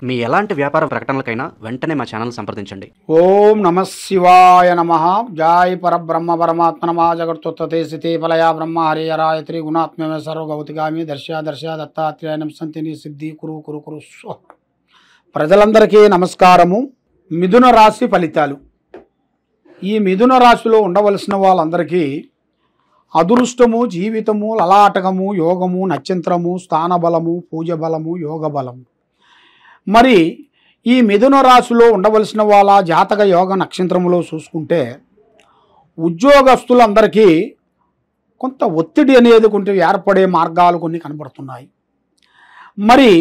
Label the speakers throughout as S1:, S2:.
S1: మీ ఎలాంటి వ్యాపార ప్రకటనలకైనా వెంటనే మా ఛానల్ సంప్రదించండి.
S2: ఓం నమః శివాయ నమః. జాయ్ పరబ్రహ్మ పరమాత్మ నమః. జగత్తుత్తే స్థితి ఫలయా బ్రహ్మ హరిహరాయ త్రిగుణాత్మ్యమే సర్వగౌతిగామి దర్శ దత్తాత్రేయం సంతిని సిద్ధి కురు కురు కురు స్వ. ప్రజలందరికీ నమస్కారము. మిథున రాశి ఫలితాలు. ఈ మిథున రాశిలో ఉండవలసిన వాళ్ళందరికీ అదృష్టము, జీవితము, లలాటకము, యోగము, నక్షత్రము, స్థానబలము, పూజ బలము, యోగ బలము. మరి ఈ మిథున రాశిలో ఉండవలసిన వాళ్ళ జాతక యోగ నక్షత్రములో చూసుకుంటే ఉద్యోగస్తులందరికీ కొంత ఒత్తిడి అనేది కొంచెం ఏర్పడే మార్గాలు కొన్ని కనబడుతున్నాయి. మరి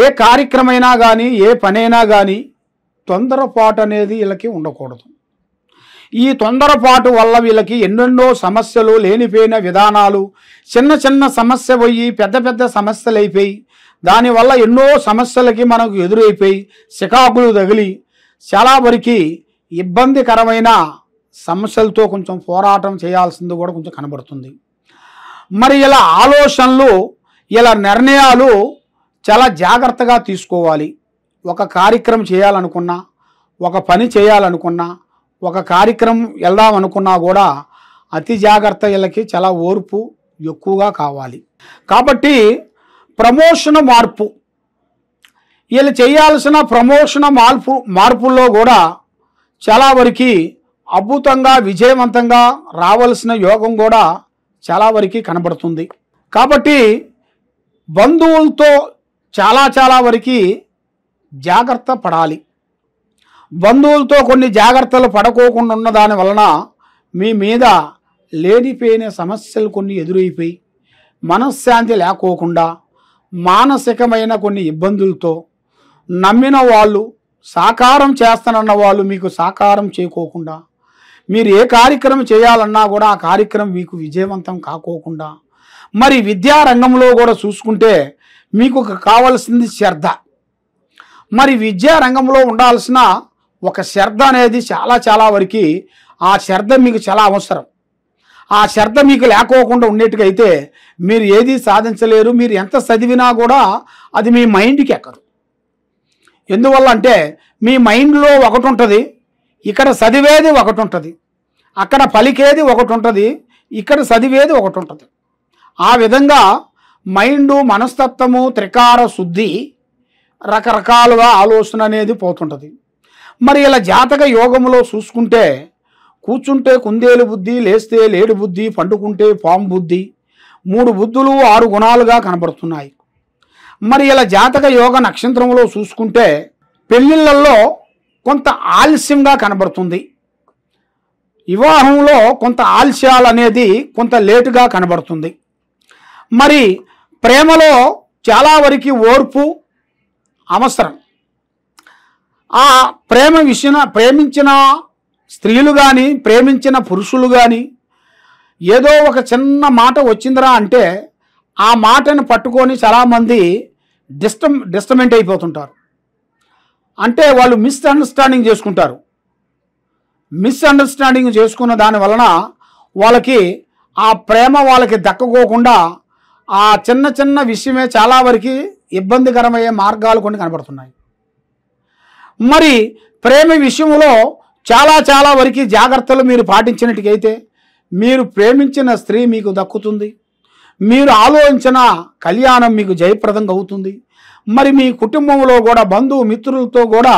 S2: ఏ కార్యక్రమైనా కానీ ఏ పనైనా కానీ తొందరపాటు అనేది వీళ్ళకి ఉండకూడదు. ఈ తొందరపాటు వల్ల వీళ్ళకి ఎన్నెన్నో సమస్యలు, లేనిపోయిన విధానాలు, చిన్న చిన్న సమస్య పోయి పెద్ద పెద్ద సమస్యలు అయిపోయి దానివల్ల ఎన్నో సమస్యలకి మనకు ఎదురైపోయి చికాకులు తగిలి చాలా వరకు ఇబ్బందికరమైన సమస్యలతో కొంచెం పోరాటం చేయాల్సింది కూడా కొంచెం కనబడుతుంది. మరి ఇలా ఆలోచనలు, ఇలా నిర్ణయాలు చాలా జాగ్రత్తగా తీసుకోవాలి. ఒక కార్యక్రమం చేయాలనుకున్నా, ఒక పని చేయాలనుకున్నా, ఒక కార్యక్రమం వెళ్దాం అనుకున్నా కూడా అతి జాగ్రత్త వీళ్ళకి చాలా ఓర్పు ఎక్కువగా కావాలి. కాబట్టి ప్రమోషన్ మార్పు, వీళ్ళు చేయాల్సిన ప్రమోషన్ మార్పుల్లో కూడా చాలా వరకు అద్భుతంగా విజయవంతంగా రావాల్సిన యోగం కూడా చాలా వరకు కనబడుతుంది. కాబట్టి బంధువులతో చాలా వరకు జాగ్రత్త పడాలి. బంధువులతో కొన్ని జాగ్రత్తలు పడుకోకుండా ఉన్న దాని వలన మీ మీద లేనిపోయిన సమస్యలు కొన్ని ఎదురైపోయి మనశ్శాంతి లేకోకుండా మానసికమైన కొన్ని ఇబ్బందులతో నమ్మిన వాళ్ళు, సాకారం చేస్తానన్న వాళ్ళు మీకు సాకారం చేయకోకుండా, మీరు ఏ కార్యక్రమం చేయాలన్నా కూడా ఆ కార్యక్రమం మీకు విజయవంతం కాకోకుండా, మరి విద్యారంగంలో కూడా చూసుకుంటే మీకు కావాల్సింది శ్రద్ధ. మరి విద్యారంగంలో ఉండాల్సిన ఒక శ్రద్ధ అనేది చాలా వరకు ఆ శ్రద్ధ మీకు చాలా అవసరం. ఆ శ్రద్ధ మీకు లేకోకుండా ఉండేట్టుకైతే మీరు ఏది సాధించలేరు. మీరు ఎంత చదివినా కూడా అది మీ మైండ్కి ఎక్కదు. ఎందువల్ల అంటే మీ మైండ్లో ఒకటి ఉంటుంది, ఇక్కడ చదివేది ఒకటి ఉంటుంది, అక్కడ పలికేది ఒకటి ఉంటుంది, ఇక్కడ చదివేది ఒకటి ఉంటుంది. ఆ విధంగా మైండు, మనస్తత్వము, త్రికార శుద్ధి, రకరకాలుగా ఆలోచన అనేది పోతుంటుంది. మరి ఇలా జాతక యోగంలో చూసుకుంటే కూర్చుంటే కుందేలు బుద్ధి, లేస్తే లేడు బుద్ధి, పండుకుంటే పాము బుద్ధి, 3 బుద్ధులు 6 గుణాలుగా కనబడుతున్నాయి. మరి ఇలా జాతక యోగ నక్షత్రంలో చూసుకుంటే పెళ్ళిళ్ళల్లో కొంత ఆలస్యంగా కనబడుతుంది. వివాహంలో కొంత ఆలస్యాలు అనేది కొంత లేటుగా కనబడుతుంది. మరి ప్రేమలో చాలా వరకు ఓర్పు అవసరం. ఆ ప్రేమించిన స్త్రీలు కానీ, ప్రేమించిన పురుషులు కానీ ఏదో ఒక చిన్న మాట వచ్చిందిరా అంటే ఆ మాటను పట్టుకొని చాలామంది డిస్టర్బెంట్ అయిపోతుంటారు. అంటే వాళ్ళు మిస్అండర్స్టాండింగ్ చేసుకుంటారు. మిస్అండర్స్టాండింగ్ చేసుకున్న దాని వలన వాళ్ళకి ఆ ప్రేమ వాళ్ళకి దక్కకోకుండా ఆ చిన్న విషయమే చాలా వరకు ఇబ్బందికరమయ్యే మార్గాలు కొన్ని కనబడుతున్నాయి. మరి ప్రేమ విషయంలో చాలా వరకు జాగ్రత్తలు మీరు పాటించినట్టుకైతే మీరు ప్రేమించిన స్త్రీ మీకు దక్కుతుంది. మీరు ఆలోచించిన కళ్యాణం మీకు జయప్రదంగా అవుతుంది. మరి మీ కుటుంబంలో కూడా బంధువు మిత్రులతో కూడా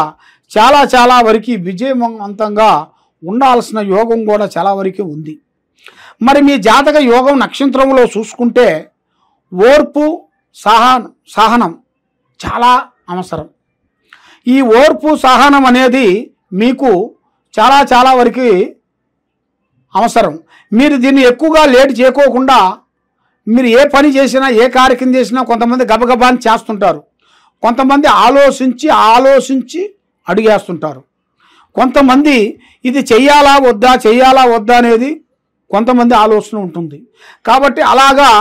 S2: చాలా వరకు విజయవంతంగా ఉండాల్సిన యోగం కూడా చాలా వరకు ఉంది. మరి మీ జాతక యోగం నక్షత్రంలో చూసుకుంటే ఓర్పు, సహనం చాలా అవసరం. ఈ ఓర్పు, సహనం అనేది మీకు చాలా వరకు అవసరం. మీరు దీన్ని ఎక్కువగా లేట్ చేయకోకుండా మీరు ఏ పని చేసినా, ఏ కార్యక్రమం చేసినా కొంతమంది గబగబాని చేస్తుంటారు, కొంతమంది ఆలోచించి అడుగేస్తుంటారు, కొంతమంది ఇది చెయ్యాలా వద్దా అనేది కొంతమంది ఆలోచన ఉంటుంది. కాబట్టి అలాగా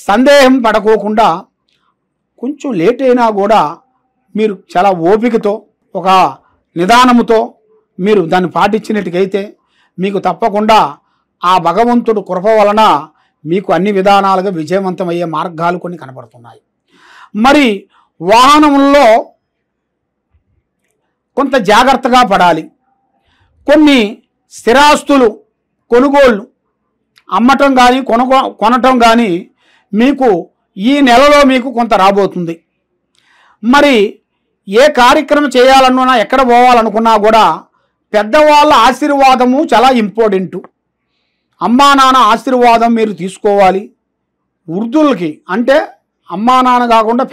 S2: సందేహం పడకోకుండా కొంచెం లేట్ అయినా కూడా మీరు చాలా ఓపికతో, ఒక నిదానముతో మీరు దాన్ని పాటించినట్టుకైతే మీకు తప్పకుండా ఆ భగవంతుడు కృప వలన మీకు అన్ని విధానాలుగా విజయవంతమయ్యే మార్గాలు కొన్ని కనబడుతున్నాయి. మరి వాహనంలో కొంత జాగ్రత్తగా పడాలి. కొన్ని స్థిరాస్తులు కొనుగోళ్ళు అమ్మటం కానీ కొనటం కానీ మీకు ఈ నెలలో మీకు కొంత రాబోతుంది. మరి ఏ కార్యక్రమం చేయాలన్నా ఎక్కడ పోవాలనుకున్నా కూడా పెద్దవాళ్ళ ఆశీర్వాదము చాలా ఇంపార్టెంటు. అమ్మా నాన్న ఆశీర్వాదం మీరు తీసుకోవాలి. వృద్ధులకి అంటే అమ్మా నాన్న కాకుండా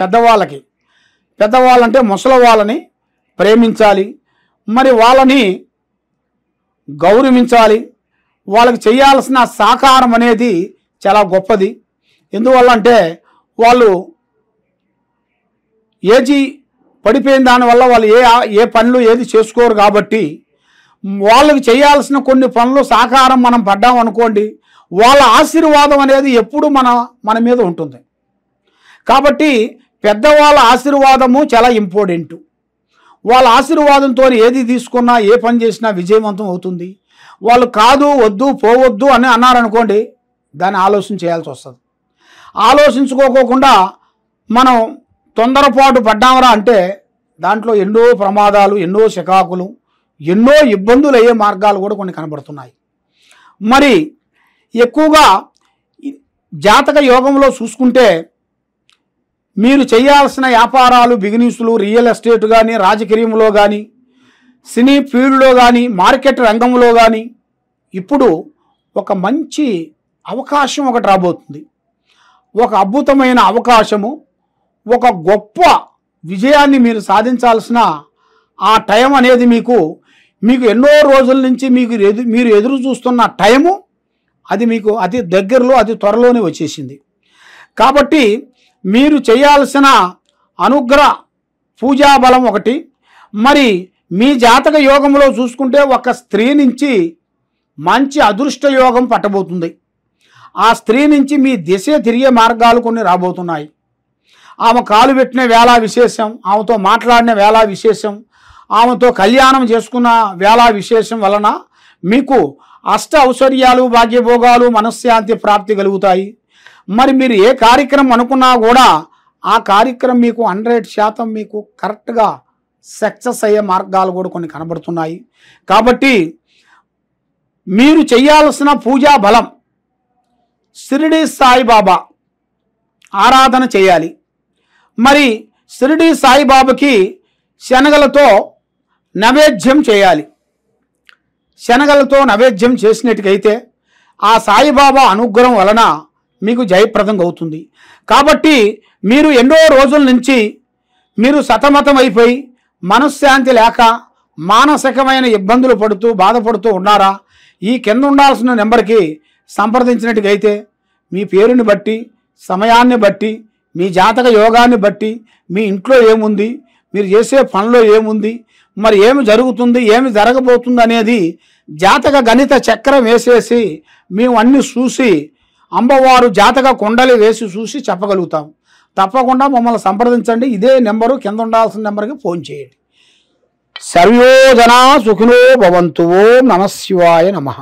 S2: పెద్దవాళ్ళంటే ముసలి వాళ్ళని ప్రేమించాలి. మరి వాళ్ళని గౌరవించాలి. వాళ్ళకి చేయాల్సిన సహకారం అనేది చాలా గొప్పది. ఎందువల్ల అంటే వాళ్ళు ఏజీ పడిపోయిన దానివల్ల వాళ్ళు ఏ పనులు ఏది చేసుకోరు. కాబట్టి వాళ్ళకి చేయాల్సిన కొన్ని పనులు సహకారం మనం పడ్డామనుకోండి, వాళ్ళ ఆశీర్వాదం అనేది ఎప్పుడు మన మీద ఉంటుంది. కాబట్టి పెద్దవాళ్ళ ఆశీర్వాదము చాలా ఇంపార్టెంటు. వాళ్ళ ఆశీర్వాదంతో ఏది తీసుకున్నా ఏ పని చేసినా విజయవంతం అవుతుంది. వాళ్ళు కాదు వద్దు పోవద్దు అని అన్నారనుకోండి, దాన్ని ఆలోచన చేయాల్సి వస్తుంది. ఆలోచించుకోకుండా మనం తొందరపాటు పడ్డామరా అంటే దాంట్లో ఎన్నో ప్రమాదాలు, ఎన్నో చికాకులు, ఎన్నో ఇబ్బందులు అయ్యే మార్గాలు కూడా కొన్ని కనబడుతున్నాయి. మరి ఎక్కువగా జాతక యోగంలో చూసుకుంటే మీరు చేయాల్సిన వ్యాపారాలు, బిజినెస్లు, రియల్ ఎస్టేట్ కానీ, రాజకీయంలో కానీ, సినీ ఫీల్డ్లో కానీ, మార్కెట్ రంగంలో కానీ ఇప్పుడు ఒక మంచి అవకాశం ఒకటి రాబోతుంది. ఒక అద్భుతమైన అవకాశము, ఒక గొప్ప విజయాన్ని మీరు సాధించాల్సిన ఆ టైం అనేది మీకు ఎన్నో రోజుల నుంచి మీరు ఎదురు చూస్తున్న టైము అది మీకు అతి దగ్గరలో, అతి త్వరలోనే వచ్చేసింది. కాబట్టి మీరు చేయాల్సిన అనుగ్రహ పూజా బలం ఒకటి. మరి మీ జాతక యోగంలో చూసుకుంటే ఒక స్త్రీ నుంచి మంచి అదృష్ట యోగం పట్టబోతుంది. ఆ స్త్రీ నుంచి మీ దిశ తిరిగే మార్గాలు కొన్ని రాబోతున్నాయి. ఆమె కాలు పెట్టిన వేళ విశేషం, ఆమెతో మాట్లాడిన వేళ విశేషం, ఆమెతో కళ్యాణం చేసుకున్న వేళ విశేషం వలన మీకు అష్ట ఐశ్వర్యాలు, భాగ్యభోగాలు, మనశ్శాంతి ప్రాప్తి కలుగుతాయి. మరి మీరు ఏ కార్యక్రమం అనుకున్నా కూడా ఆ కార్యక్రమం మీకు 100% మీకు కరెక్ట్గా సక్సెస్ అయ్యే మార్గాలు కూడా కొన్ని కనబడుతున్నాయి. కాబట్టి మీరు చేయాల్సిన పూజా బలం షిరిడి సాయిబాబా ఆరాధన చేయాలి. మరి షిరిడి సాయిబాబాకి శనగలతో నైవేద్యం చేయాలి. శనగలతో నైవేద్యం చేసినట్టుకైతే ఆ సాయిబాబా అనుగ్రహం వలన మీకు జయప్రదం అవుతుంది. కాబట్టి మీరు ఎన్నో రోజుల నుంచి మీరు సతమతం అయిపోయి మనశ్శాంతి లేక మానసికమైన ఇబ్బందులు పడుతూ బాధపడుతూ ఉన్నారా? ఈ కింద ఉండాల్సిన నెంబర్కి సంప్రదించినట్టుకైతే మీ పేరుని బట్టి, సమయాన్ని బట్టి, మీ జాతక యోగాన్ని బట్టి, మీ ఇంట్లో ఏముంది, మీరు చేసే పనిలో ఏముంది, మరి ఏమి జరుగుతుంది, ఏమి జరగబోతుంది అనేది జాతక గణిత చక్రం వేసేసి మేము అన్నీ చూసి అమ్మవారు జాతక కుండలి వేసి చూసి చెప్పగలుగుతాం. తప్పకుండా మమ్మల్ని సంప్రదించండి. ఇదే నెంబరు, కింద ఉండాల్సిన నెంబర్కి ఫోన్ చేయండి. సర్వో జనా సుఖినో భవంతు. ఓం నమః శివాయ నమః.